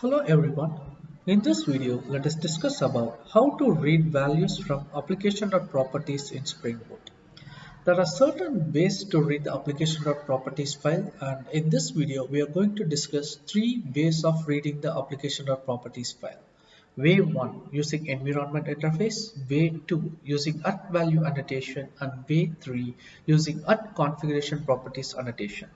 Hello everyone. In this video, let us discuss about how to read values from application.properties in Spring Boot. There are certain ways to read the application.properties file, and in this video, we are going to discuss three ways of reading the application.properties file. Way 1 using environment interface, way 2 using @value annotation, and way 3 using @configuration properties annotation.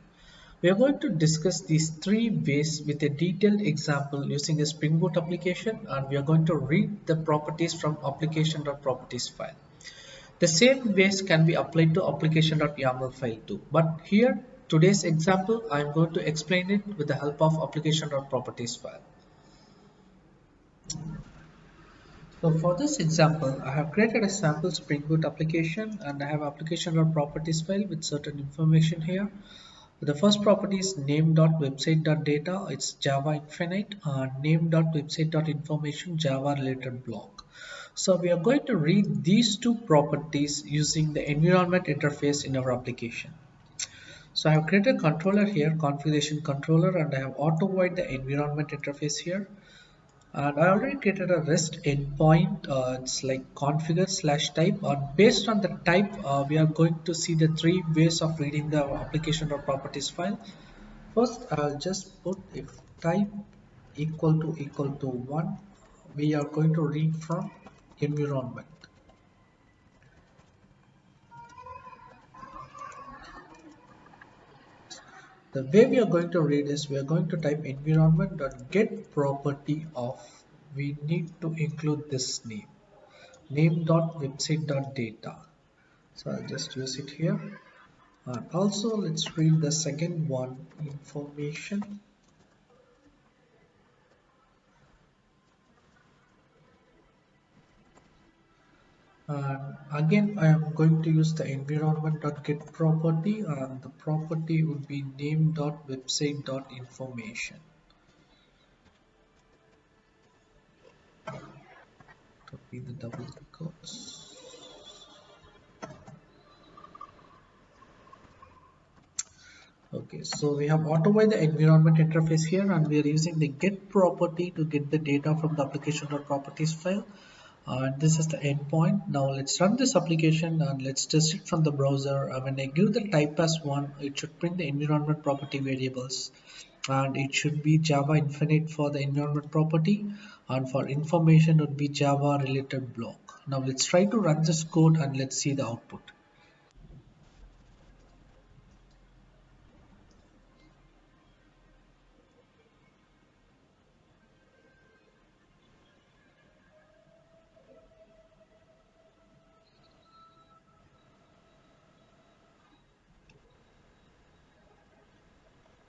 We are going to discuss these three ways with a detailed example using a Spring Boot application, and we are going to read the properties from application.properties file. The same ways can be applied to application.yaml file too. But here, today's example, I am going to explain it with the help of application.properties file. So for this example, I have created a sample Spring Boot application and I have application.properties file with certain information here. The first property is name.website.data. It's Java Infinite. Name.website.information Java related block. So we are going to read these two properties using the environment interface in our application. So I have created a controller here, configuration controller, and I have auto-void the environment interface here. And I already created a REST endpoint. It's like configure slash type. And based on the type, we are going to see the three ways of reading the application.properties file. First, I'll just put if type equal to 1, we are going to read from environment. The way we are going to read is we are going to type environment.get property of, we need to include this name.website.data. So I'll just use it here. And also let's read the second one, information. And again, I am going to use the environment.get property, and the property would be name.website.information. Copy the double quotes. Okay, so we have auto-void the environment interface here, and we are using the get property to get the data from the application.properties file. And this is the endpoint. Now let's run this application and let's test it from the browser. When I give the type as 1, it should print the environment property variables, and it should be Java Infinite for the environment property, and for information would be Java related block. Now let's try to run this code and let's see the output.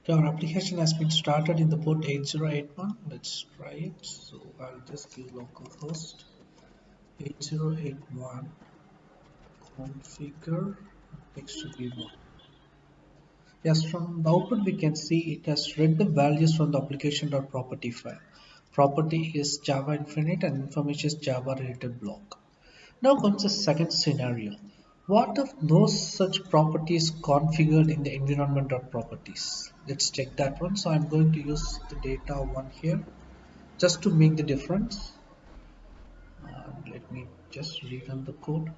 Okay, our application has been started in the port 8081. Let's try it. So I'll just give localhost 8081 configure text to be 1. Yes, from the output we can see it has read the values from the application.property file. Property is Java Infinite and information is Java related block. Now comes the second scenario. What if no such property is configured in the environment.properties? Let's check that one. So I'm going to use the data one here just to make the difference. Let me just rerun the code.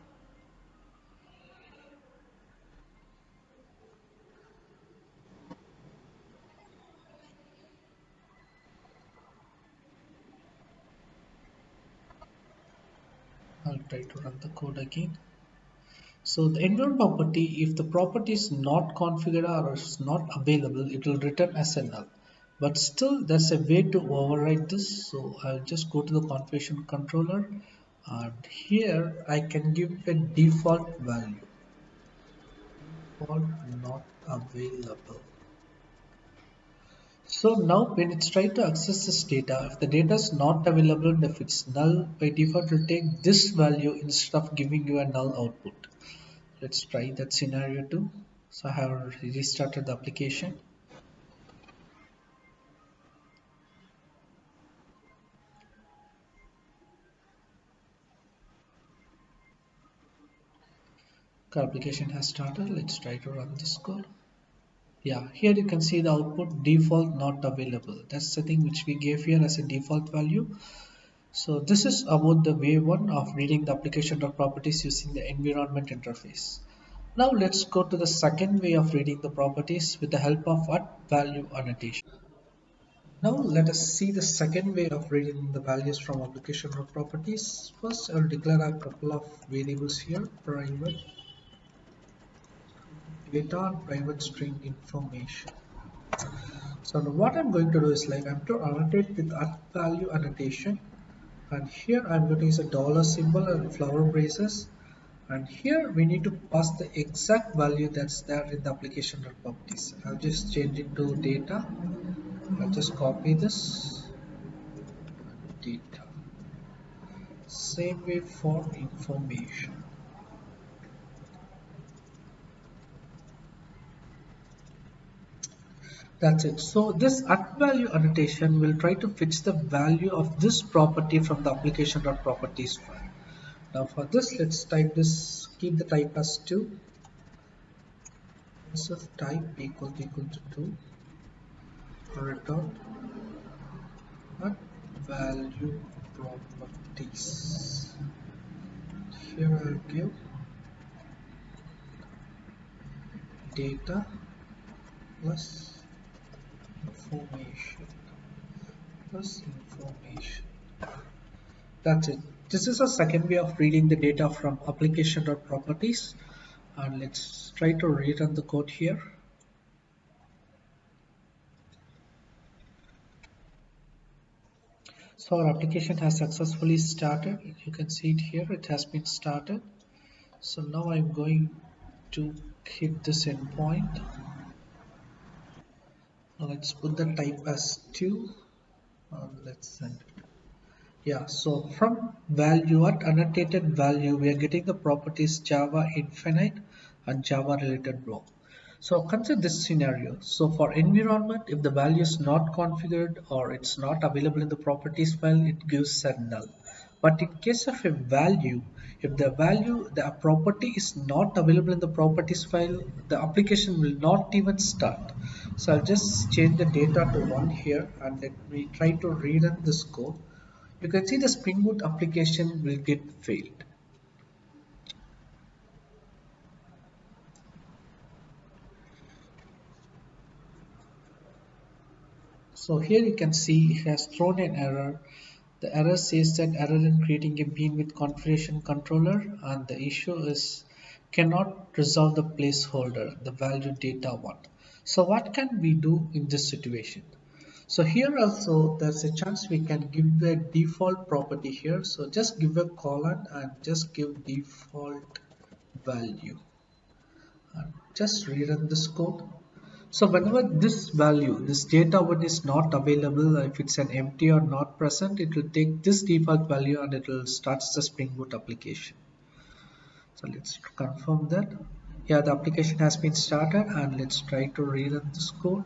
I'll try to run the code again. So the environment property, if the property is not configured or is not available, it will return as a null. But still, there's a way to override this. So I'll just go to the configuration controller, and here I can give a default value. Default not available. So now when it's trying to access this data, if the data is not available and if it's null, by default it will take this value instead of giving you a null output. Let's try that scenario too. So I have restarted the application. The application has started. Let's try to run this code. Yeah, here you can see the output default not available. That's the thing which we gave here as a default value. So this is about the way one of reading the application.properties using the environment interface. Now let's go to the second way of reading the properties with the help of what value annotation. Now let us see the second way of reading the values from application.properties. First, I'll declare a couple of variables here: private data and private string information. So now what I'm going to do is like I'm to annotate with at value annotation, and here I'm going to use a dollar symbol and flower braces, and here we need to pass the exact value that's there in the application properties. I'll just change it to data. I'll just copy this data. Same way for information. That's it. So this at value annotation will try to fetch the value of this property from the application.properties file. Now for this, let's type this, keep the type as 2. Instead of type equal to 2, return at value properties. Here I'll give data plus information plus information. That's it. This is a second way of reading the data from application.properties, and let's try to rerun the code here. So our application has successfully started. You can see it here, it has been started. So now I'm going to hit this endpoint. Now let's put the type as 2 and let's send it. Yeah, so from value at annotated value, we are getting the properties Java infinite and Java related block. So consider this scenario. So for environment, if the value is not configured or it's not available in the properties file, it gives a null. But in case of a value, if the property is not available in the properties file, the application will not even start. So I'll just change the data to 1 here, and let me try to rerun this code. You can see the Spring Boot application will get failed. So here you can see it has thrown an error. The error says that error in creating a bean with configuration controller, and the issue is cannot resolve the placeholder, the value data one. So what can we do in this situation? So here also there's a chance we can give the default property here. So just give a colon and just give default value. And just rerun this code. So whenever this value, this data one is not available, if it's an empty or not present, it will take this default value and it will start the Spring Boot application. So let's confirm that. Yeah, the application has been started, and let's try to rerun this code.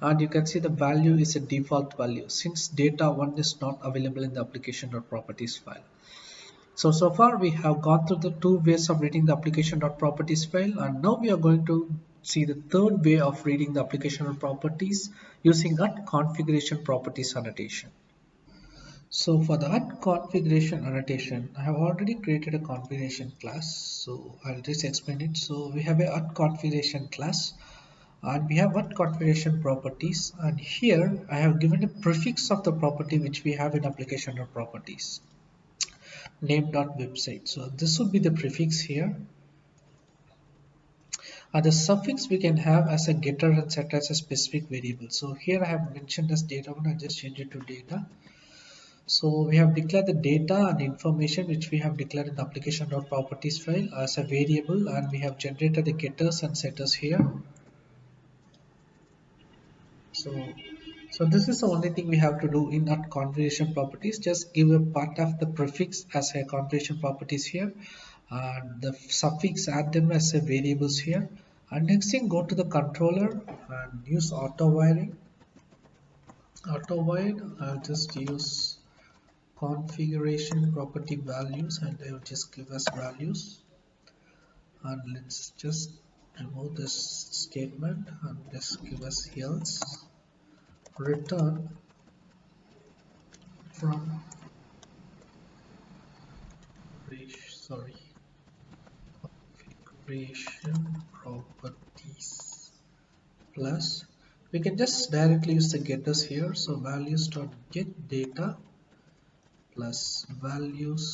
And you can see the value is a default value since data one is not available in the application.properties file. So far we have gone through the two ways of reading the application.properties file, and now we are going to see the third way of reading the application.properties using that configuration properties annotation. So for that configuration annotation, I have already created a configuration class. So I'll just explain it. So we have a configuration class, and we have what configuration properties, and here I have given a prefix of the property which we have in application.properties. Name.website. So this would be the prefix here. And the suffix we can have as a getter and set as a specific variable. So here I have mentioned as data one, I just change it to data. So we have declared the data and information which we have declared in the application.properties file as a variable, and we have generated the getters and setters here. So this is the only thing we have to do in our configuration properties. Just give a part of the prefix as a configuration properties here, and the suffix add them as a variables here. And next thing, go to the controller and use auto wiring. Auto wire, I'll just use configuration property values, and I will just give us values. And let's just remove this statement and just give us else return from sorry configuration properties plus we can just directly use the getters here, so values dot get data plus values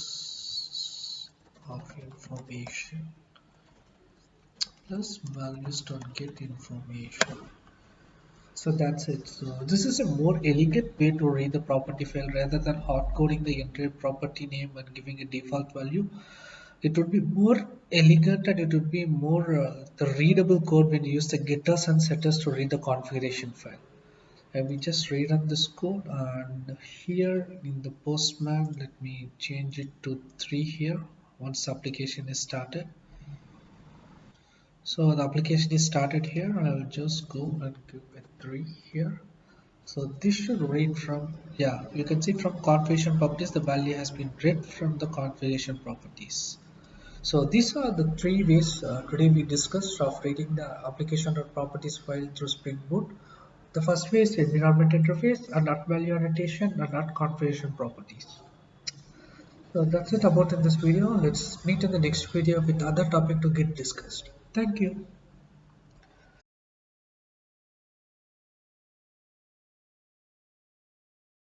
of information plus values dot get information. So that's it. So this is a more elegant way to read the property file rather than hard coding the entire property name and giving a default value. It would be more elegant and it would be more the readable code when you use the getters and setters to read the configuration file. And we just rerun this code, and here in the Postman, let me change it to 3 here once the application is started. So the application is started here. I will just go and give it 3 here. So this should read from, yeah, you can see from configuration properties, the value has been read from the configuration properties. So these are the 3 ways today we discussed of reading the application.properties file through Spring Boot. The first way is environment interface and not value annotation and not configuration properties. So that's it about in this video. Let's meet in the next video with other topic to get discussed. Thank you.